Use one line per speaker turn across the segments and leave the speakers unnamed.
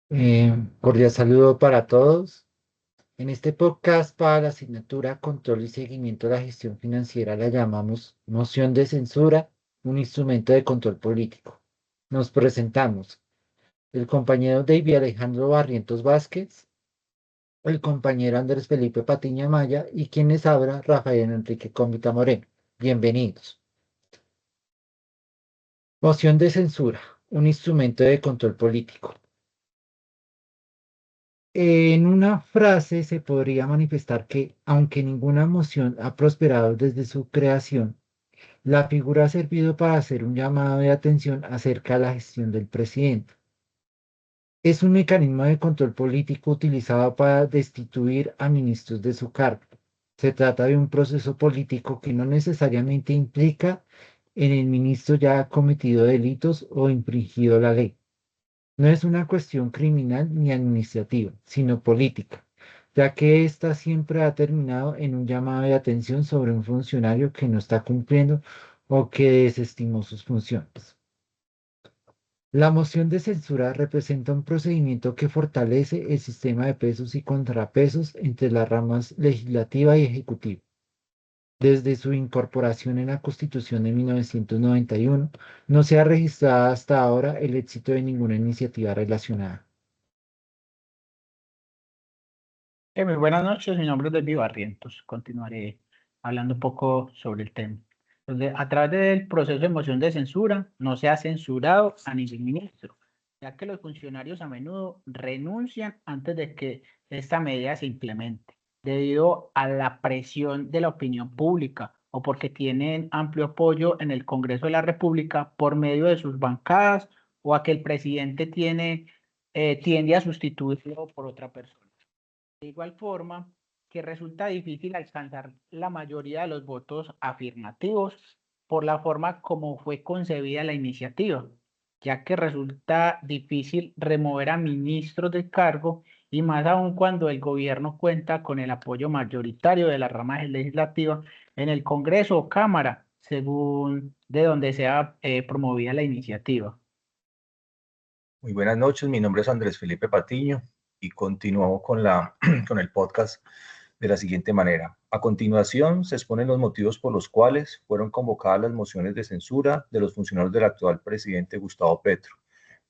Cordial saludo para todos. En este podcast para la asignatura Control y Seguimiento de la Gestión Financiera la llamamos moción de censura, un instrumento de control político. Nos presentamos el compañero David Alejandro Barrientos Vázquez, el compañero Andrés Felipe Patiña Maya y quien les habla Rafael Enrique Cómbita Moreno. Bienvenidos. Moción de censura, un instrumento de control político. En una frase se podría manifestar que, aunque ninguna emoción ha prosperado desde su creación, la figura ha servido para hacer un llamado de atención acerca de la gestión del presidente. Es un mecanismo de control político utilizado para destituir a ministros de su cargo. Se trata de un proceso político que no necesariamente implica en el ministro ya ha cometido delitos o infringido la ley. No es una cuestión criminal ni administrativa, sino política, ya que ésta siempre ha terminado en un llamado de atención sobre un funcionario que no está cumpliendo o que desestimó sus funciones. La moción de censura representa un procedimiento que fortalece el sistema de pesos y contrapesos entre las ramas legislativa y ejecutiva. Desde su incorporación en la Constitución de 1991, no se ha registrado hasta ahora el éxito de ninguna iniciativa relacionada.
Muy buenas noches, mi nombre es David Barrientos. Continuaré hablando un poco sobre el tema. A través del proceso de moción de censura no se ha censurado a ningún ministro, ya que los funcionarios a menudo renuncian antes de que esta medida se implemente, debido a la presión de la opinión pública o porque tienen amplio apoyo en el Congreso de la República por medio de sus bancadas o a que el presidente tiende a sustituirlo por otra persona. De igual forma, que resulta difícil alcanzar la mayoría de los votos afirmativos por la forma como fue concebida la iniciativa, ya que resulta difícil remover a ministros del cargo y más aún cuando el gobierno cuenta con el apoyo mayoritario de la rama legislativa en el Congreso o Cámara, según de donde sea promovida la iniciativa.
Muy buenas noches, mi nombre es Andrés Felipe Patiño y continúo con, con el podcast de la siguiente manera. A continuación se exponen los motivos por los cuales fueron convocadas las mociones de censura de los funcionarios del actual presidente Gustavo Petro,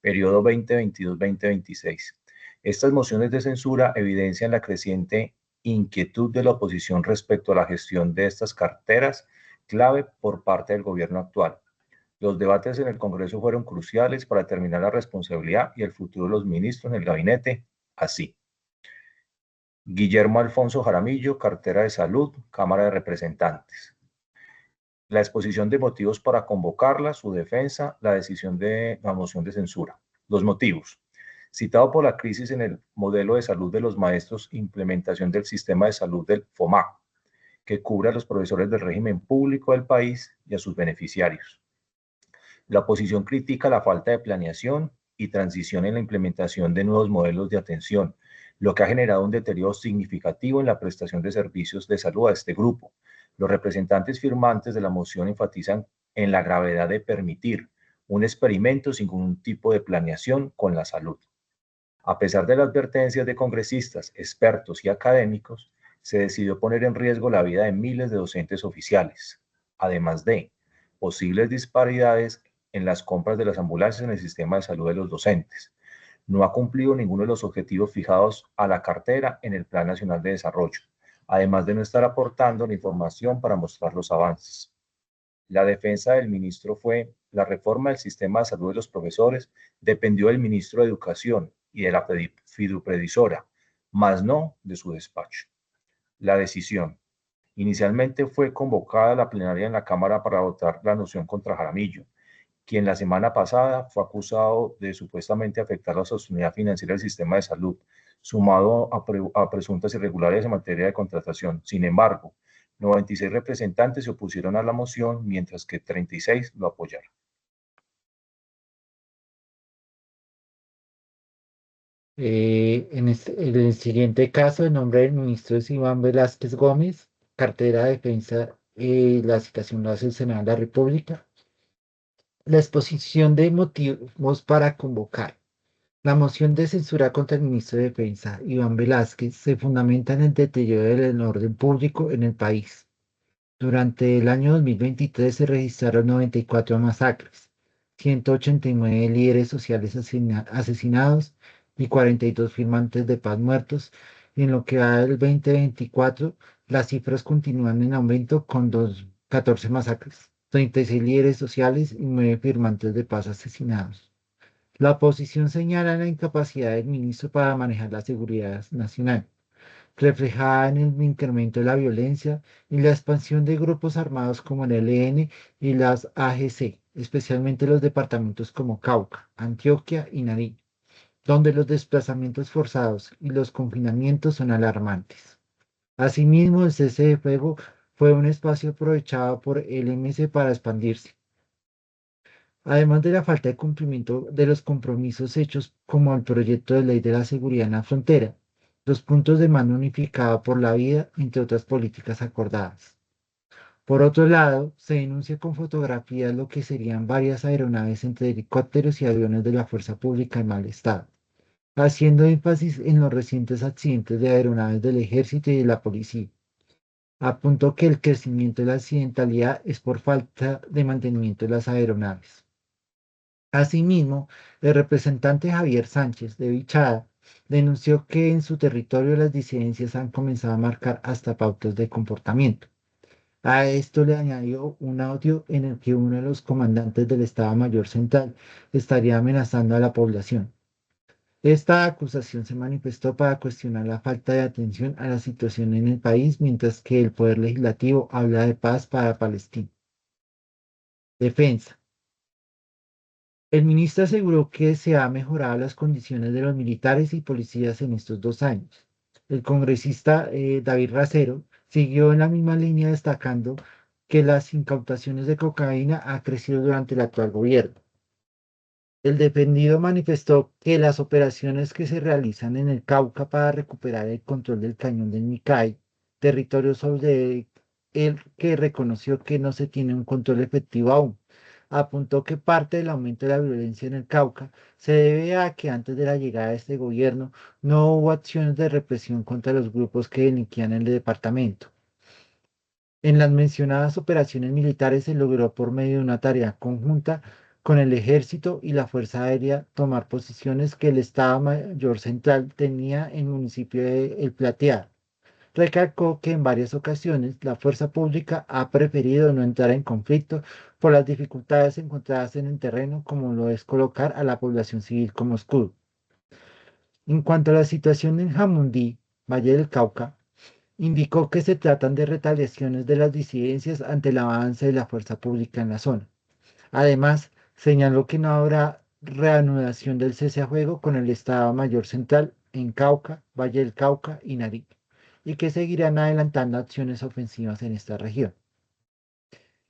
periodo 2022-2026. Estas mociones de censura evidencian la creciente inquietud de la oposición respecto a la gestión de estas carteras clave por parte del gobierno actual. Los debates en el Congreso fueron cruciales para determinar la responsabilidad y el futuro de los ministros en el gabinete, así. Guillermo Alfonso Jaramillo, cartera de Salud, Cámara de Representantes. La exposición de motivos para convocarla, su defensa, la decisión de la moción de censura. Los motivos. Citado por la crisis en el modelo de salud de los maestros, implementación del sistema de salud del FOMAC, que cubre a los profesores del régimen público del país y a sus beneficiarios. La oposición critica la falta de planeación y transición en la implementación de nuevos modelos de atención, lo que ha generado un deterioro significativo en la prestación de servicios de salud a este grupo. Los representantes firmantes de la moción enfatizan en la gravedad de permitir un experimento sin ningún tipo de planeación con la salud. A pesar de las advertencias de congresistas, expertos y académicos, se decidió poner en riesgo la vida de miles de docentes oficiales, además de posibles disparidades en las compras de las ambulancias en el sistema de salud de los docentes. No ha cumplido ninguno de los objetivos fijados a la cartera en el Plan Nacional de Desarrollo, además de no estar aportando la información para mostrar los avances. La defensa del ministro fue la reforma del sistema de salud de los profesores dependió del ministro de Educación y de la fiduprevisora, más no de su despacho. La decisión. Inicialmente fue convocada la plenaria en la Cámara para votar la moción contra Jaramillo, quien la semana pasada fue acusado de supuestamente afectar la sostenibilidad financiera del sistema de salud, sumado a presuntas irregularidades en materia de contratación. Sin embargo, 96 representantes se opusieron a la moción, mientras que 36 lo apoyaron.
En el siguiente caso, el nombre del ministro es Iván Velázquez Gómez, cartera de defensa, la citación lo hace el Senado de la República. La exposición de motivos para convocar. La moción de censura contra el ministro de Defensa, Iván Velázquez, se fundamenta en el deterioro del orden público en el país. Durante el año 2023 se registraron 94 masacres, 189 líderes sociales asesinados y 42 firmantes de paz muertos. En lo que va del 2024, las cifras continúan en aumento con 14 masacres, 36 líderes sociales y 9 firmantes de paz asesinados. La oposición señala la incapacidad del ministro para manejar la seguridad nacional, reflejada en el incremento de la violencia y la expansión de grupos armados como el ELN y las AGC, especialmente los departamentos como Cauca, Antioquia y Nariño, donde los desplazamientos forzados y los confinamientos son alarmantes. Asimismo, el cese de fuego fue un espacio aprovechado por el MC para expandirse. Además de la falta de cumplimiento de los compromisos hechos como el proyecto de ley de la seguridad en la frontera, los puntos de mando unificado por la vida, entre otras políticas acordadas. Por otro lado, se denuncia con fotografías lo que serían varias aeronaves entre helicópteros y aviones de la fuerza pública en mal estado, haciendo énfasis en los recientes accidentes de aeronaves del ejército y de la policía. Apuntó que el crecimiento de la accidentalidad es por falta de mantenimiento de las aeronaves. Asimismo, el representante Javier Sánchez de Vichada denunció que en su territorio las disidencias han comenzado a marcar hasta pautas de comportamiento. A esto le añadió un audio en el que uno de los comandantes del Estado Mayor Central estaría amenazando a la población. Esta acusación se manifestó para cuestionar la falta de atención a la situación en el país, mientras que el Poder Legislativo habla de paz para Palestina. Defensa. El ministro aseguró que se han mejorado las condiciones de los militares y policías en estos 2 años. El congresista David Racero siguió en la misma línea destacando que las incautaciones de cocaína han crecido durante el actual gobierno. El defendido manifestó que las operaciones que se realizan en el Cauca para recuperar el control del cañón del Micay, territorio sobre el que reconoció que no se tiene un control efectivo aún, apuntó que parte del aumento de la violencia en el Cauca se debe a que antes de la llegada de este gobierno no hubo acciones de represión contra los grupos que delinquían en el departamento. En las mencionadas operaciones militares se logró por medio de una tarea conjunta con el Ejército y la Fuerza Aérea tomar posiciones que el Estado Mayor Central tenía en el municipio de El Plateado. Recalcó que en varias ocasiones la fuerza pública ha preferido no entrar en conflicto por las dificultades encontradas en el terreno, como lo es colocar a la población civil como escudo. En cuanto a la situación en Jamundí, Valle del Cauca, indicó que se tratan de retaliaciones de las disidencias ante el avance de la fuerza pública en la zona. Además, señaló que no habrá reanudación del cese a fuego con el Estado Mayor Central en Cauca, Valle del Cauca y Nariño, y que seguirán adelantando acciones ofensivas en esta región.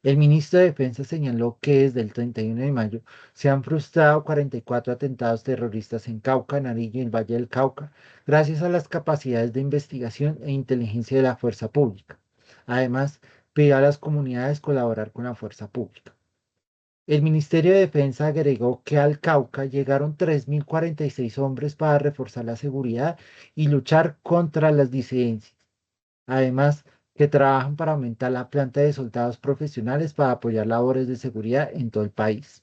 El ministro de Defensa señaló que desde el 31 de mayo se han frustrado 44 atentados terroristas en Cauca, Nariño y el Valle del Cauca, gracias a las capacidades de investigación e inteligencia de la fuerza pública. Además, pidió a las comunidades colaborar con la fuerza pública. El Ministerio de Defensa agregó que al Cauca llegaron 3.046 hombres para reforzar la seguridad y luchar contra las disidencias. Además, que trabajan para aumentar la planta de soldados profesionales para apoyar labores de seguridad en todo el país.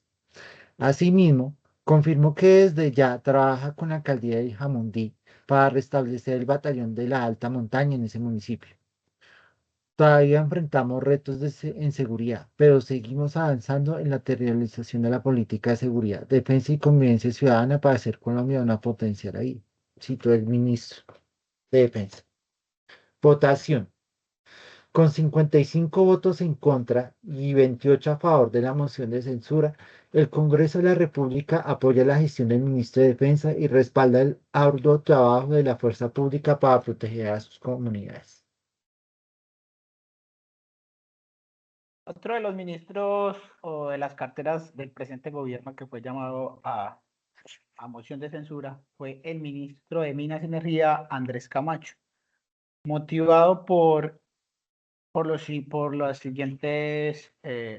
Asimismo, confirmó que desde ya trabaja con la alcaldía de Jamundí para restablecer el batallón de la alta montaña en ese municipio. Todavía enfrentamos retos en seguridad, pero seguimos avanzando en la territorialización de la política de seguridad, defensa y convivencia ciudadana para hacer Colombia una potencia ahí, citó el ministro de Defensa. Votación. Con 55 votos en contra y 28 a favor de la moción de censura, el Congreso de la República apoya la gestión del ministro de Defensa y respalda el arduo trabajo de la fuerza pública para proteger a sus comunidades.
Otro de los ministros o de las carteras del presente gobierno que fue llamado a moción de censura fue el ministro de Minas y Energía, Andrés Camacho, motivado por las siguientes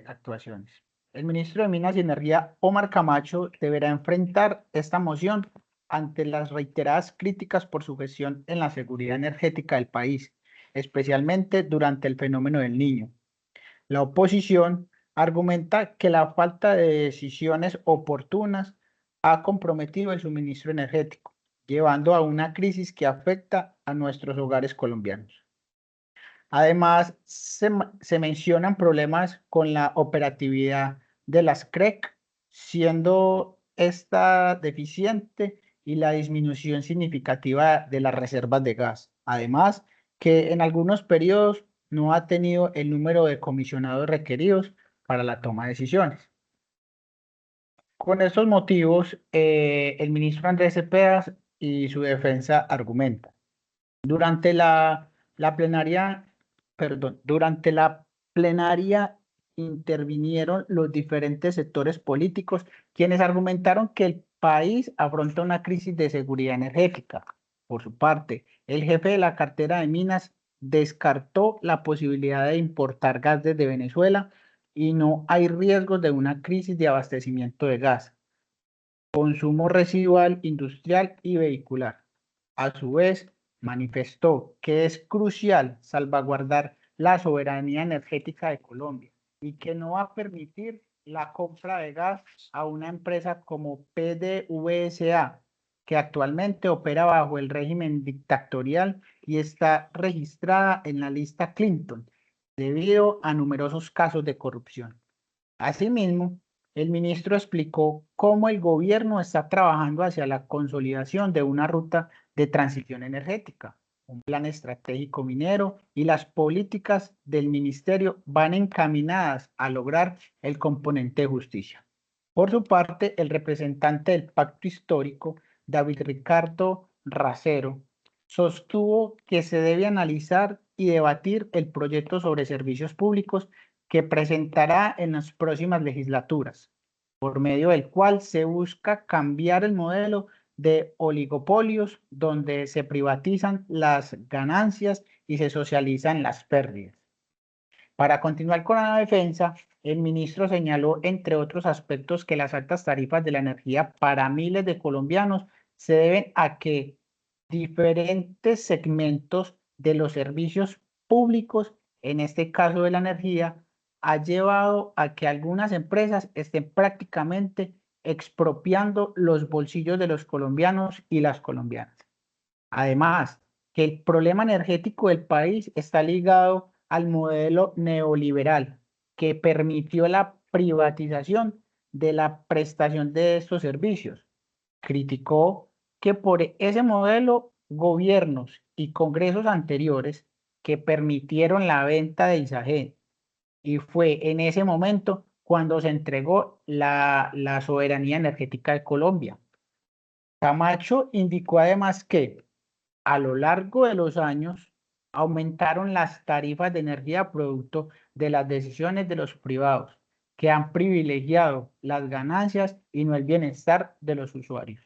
actuaciones. El ministro de Minas y Energía, Omar Camacho, deberá enfrentar esta moción ante las reiteradas críticas por su gestión en la seguridad energética del país, especialmente durante el fenómeno del Niño. La oposición argumenta que la falta de decisiones oportunas ha comprometido el suministro energético, llevando a una crisis que afecta a nuestros hogares colombianos. Además, se mencionan problemas con la operatividad de las CREC, siendo esta deficiente y la disminución significativa de las reservas de gas. Además, que en algunos periodos no ha tenido el número de comisionados requeridos para la toma de decisiones. Con estos motivos, el ministro Andrés Cepeda y su defensa argumentan. Durante la plenaria, durante la plenaria intervinieron los diferentes sectores políticos, quienes argumentaron que el país afronta una crisis de seguridad energética. Por su parte, el jefe de la cartera de Minas descartó la posibilidad de importar gas desde Venezuela y no hay riesgos de una crisis de abastecimiento de gas, consumo residual, industrial y vehicular. A su vez, manifestó que es crucial salvaguardar la soberanía energética de Colombia y que no va a permitir la compra de gas a una empresa como PDVSA, que actualmente opera bajo el régimen dictatorial y está registrada en la lista Clinton debido a numerosos casos de corrupción. Asimismo, el ministro explicó cómo el gobierno está trabajando hacia la consolidación de una ruta de transición energética, un plan estratégico minero y las políticas del ministerio van encaminadas a lograr el componente de justicia. Por su parte, el representante del pacto histórico, David Ricardo Racero, sostuvo que se debe analizar y debatir el proyecto sobre servicios públicos que presentará en las próximas legislaturas, por medio del cual se busca cambiar el modelo de oligopolios donde se privatizan las ganancias y se socializan las pérdidas. Para continuar con la defensa, el ministro señaló, entre otros aspectos, que las altas tarifas de la energía para miles de colombianos se deben a que diferentes segmentos de los servicios públicos, en este caso de la energía, ha llevado a que algunas empresas estén prácticamente expropiando los bolsillos de los colombianos y las colombianas. Además, que el problema energético del país está ligado al modelo neoliberal que permitió la privatización de la prestación de estos servicios. Criticó que por ese modelo gobiernos y congresos anteriores que permitieron la venta de Isagen, y fue en ese momento cuando se entregó la soberanía energética de Colombia. Camacho indicó además que a lo largo de los años aumentaron las tarifas de energía producto de las decisiones de los privados, que han privilegiado las ganancias y no el bienestar de los usuarios.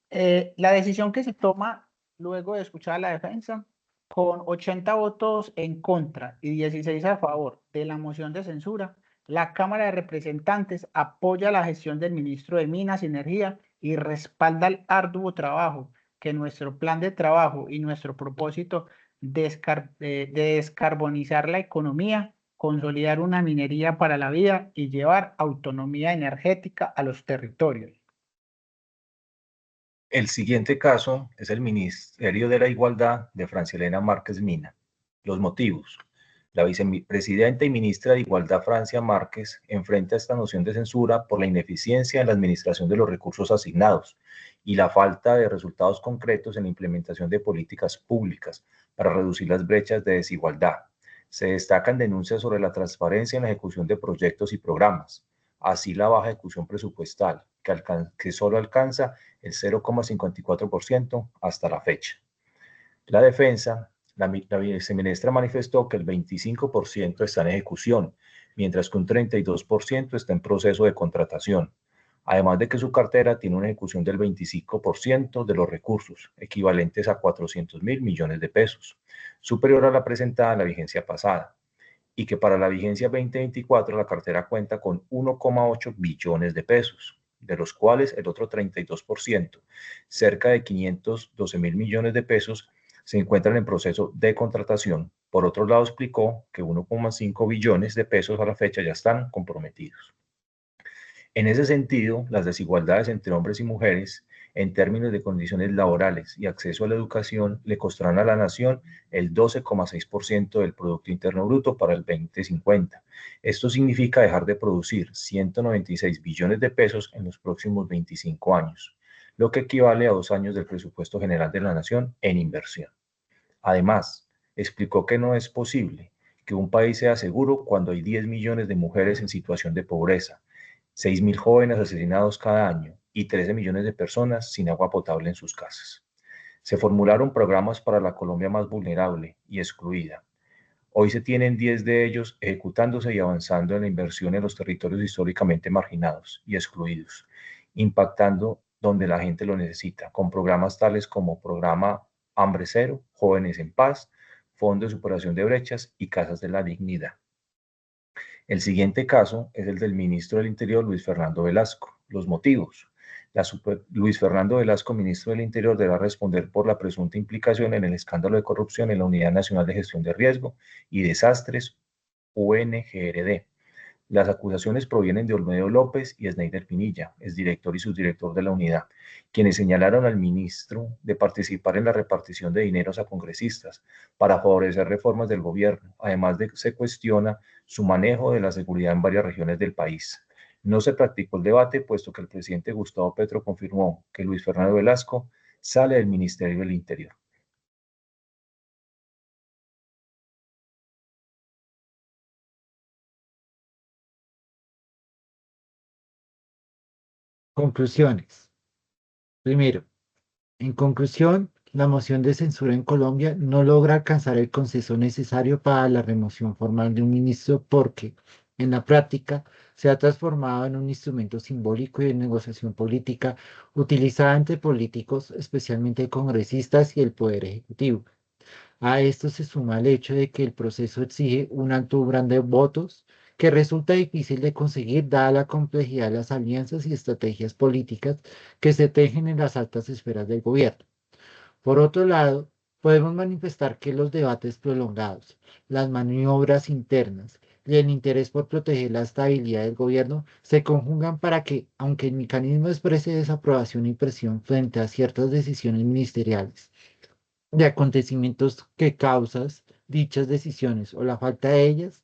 La decisión que se toma luego de escuchar la defensa, con 80 votos en contra y 16 a favor de la moción de censura, la Cámara de Representantes apoya la gestión del ministro de Minas y Energía y respalda el arduo trabajo que nuestro plan de trabajo y nuestro propósito de descarbonizar la economía, consolidar una minería para la vida y llevar autonomía energética a los territorios.
El siguiente caso es el Ministerio de la Igualdad de Francia Elena Márquez Mina. Los motivos. La vicepresidenta y ministra de Igualdad, Francia Márquez, enfrenta esta noción de censura por la ineficiencia en la administración de los recursos asignados y la falta de resultados concretos en la implementación de políticas públicas para reducir las brechas de desigualdad. Se destacan denuncias sobre la transparencia en la ejecución de proyectos y programas, así la baja ejecución presupuestal, que solo alcanza el 0,54% hasta la fecha. La defensa, la viceministra manifestó que el 25% está en ejecución, mientras que un 32% está en proceso de contratación, además de que su cartera tiene una ejecución del 25% de los recursos, equivalentes a 400.000 millones de pesos, superior a la presentada en la vigencia pasada, y que para la vigencia 2024 la cartera cuenta con 1,8 billones de pesos. de los cuales el otro 32%, cerca de 512.000 millones de pesos, se encuentran en proceso de contratación. Por otro lado, explicó que 1,5 billones de pesos a la fecha ya están comprometidos. En ese sentido, las desigualdades entre hombres y mujeres en términos de condiciones laborales y acceso a la educación le costarán a la nación el 12,6% del Producto Interno Bruto para el 2050. Esto significa dejar de producir 196 billones de pesos en los próximos 25 años, lo que equivale a 2 años del presupuesto general de la nación en inversión. Además, explicó que no es posible que un país sea seguro cuando hay 10 millones de mujeres en situación de pobreza, 6.000 jóvenes asesinados cada año y 13 millones de personas sin agua potable en sus casas. Se formularon programas para la Colombia más vulnerable y excluida. Hoy se tienen 10 de ellos ejecutándose y avanzando en la inversión en los territorios históricamente marginados y excluidos, impactando donde la gente lo necesita, con programas tales como Programa Hambre Cero, Jóvenes en Paz, Fondo de Superación de Brechas y Casas de la Dignidad. El siguiente caso es el del ministro del Interior, Luis Fernando Velasco. Los motivos. Luis Fernando Velasco, ministro del Interior, deberá responder por la presunta implicación en el escándalo de corrupción en la Unidad Nacional de Gestión de Riesgo y Desastres, UNGRD. Las acusaciones provienen de Olmedo López y Sneider Pinilla, exdirector y subdirector de la unidad, quienes señalaron al ministro de participar en la repartición de dineros a congresistas para favorecer reformas del gobierno. Además de que se cuestiona su manejo de la seguridad en varias regiones del país. No se practicó el debate, puesto que el presidente Gustavo Petro confirmó que Luis Fernando Velasco sale del Ministerio del Interior.
Conclusiones. Primero, en conclusión, la moción de censura en Colombia no logra alcanzar el consenso necesario para la remoción formal de un ministro porque, en la práctica, se ha transformado en un instrumento simbólico y de negociación política utilizada entre políticos, especialmente congresistas y el Poder Ejecutivo. A esto se suma el hecho de que el proceso exige un alto umbral de votos que resulta difícil de conseguir dada la complejidad de las alianzas y estrategias políticas que se tejen en las altas esferas del gobierno. Por otro lado, podemos manifestar que los debates prolongados, las maniobras internas y el interés por proteger la estabilidad del gobierno se conjugan para que, aunque el mecanismo exprese desaprobación y presión frente a ciertas decisiones ministeriales, de acontecimientos que causas dichas decisiones o la falta de ellas,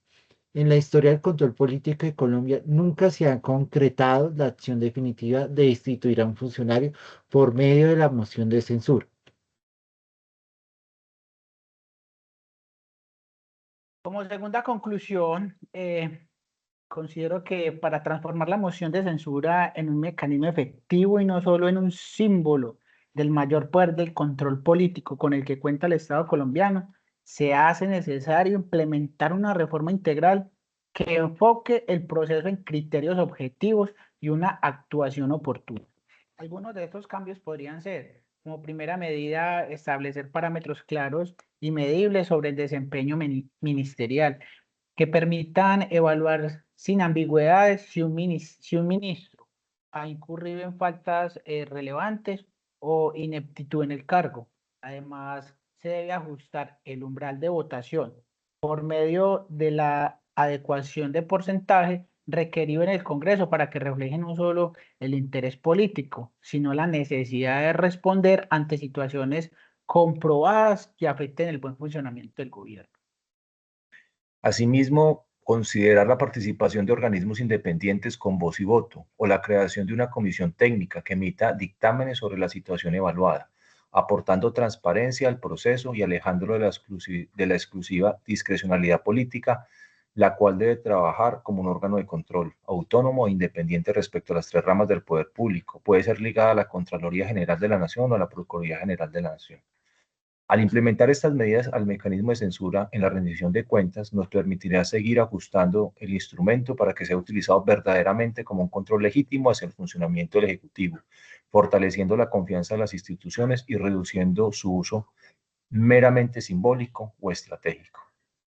en la historia del control político de Colombia nunca se ha concretado la acción definitiva de destituir a un funcionario por medio de la moción de censura.
Como segunda conclusión, considero que para transformar la moción de censura en un mecanismo efectivo y no solo en un símbolo del mayor poder del control político con el que cuenta el Estado colombiano, se hace necesario implementar una reforma integral que enfoque el proceso en criterios objetivos y una actuación oportuna. Algunos de estos cambios podrían ser, como primera medida, establecer parámetros claros y medibles sobre el desempeño ministerial que permitan evaluar sin ambigüedades si un ministro ha incurrido en faltas relevantes o ineptitud en el cargo. Además, se debe ajustar el umbral de votación por medio de la adecuación de porcentaje requerido en el Congreso para que refleje no solo el interés político, sino la necesidad de responder ante situaciones comprobadas que afecten el buen funcionamiento del gobierno.
Asimismo, considerar la participación de organismos independientes con voz y voto o la creación de una comisión técnica que emita dictámenes sobre la situación evaluada, aportando transparencia al proceso y alejándolo de la exclusiva discrecionalidad política, la cual debe trabajar como un órgano de control autónomo e independiente respecto a las tres ramas del poder público. Puede ser ligada a la Contraloría General de la Nación o a la Procuraduría General de la Nación. Al implementar estas medidas al mecanismo de censura en la rendición de cuentas, nos permitirá seguir ajustando el instrumento para que sea utilizado verdaderamente como un control legítimo hacia el funcionamiento del Ejecutivo, fortaleciendo la confianza de las instituciones y reduciendo su uso meramente simbólico o estratégico.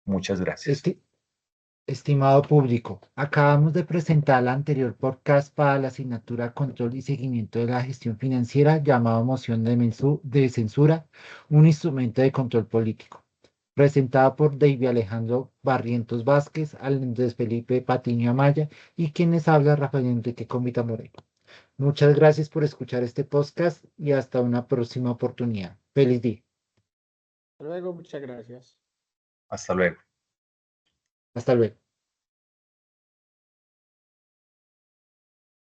Muchas gracias.
Estimado público, acabamos de presentar la anterior podcast para la asignatura Control y Seguimiento de la Gestión Financiera llamado Moción de Censura, un instrumento de control político, presentada por David Alejandro Barrientos Vázquez, Andrés Felipe Patiño Amaya y quienes habla Rafael Enrique Comita Moreno. Muchas gracias por escuchar este podcast y hasta una próxima oportunidad. Feliz día.
Hasta luego, muchas gracias.
Hasta luego.
Hasta luego.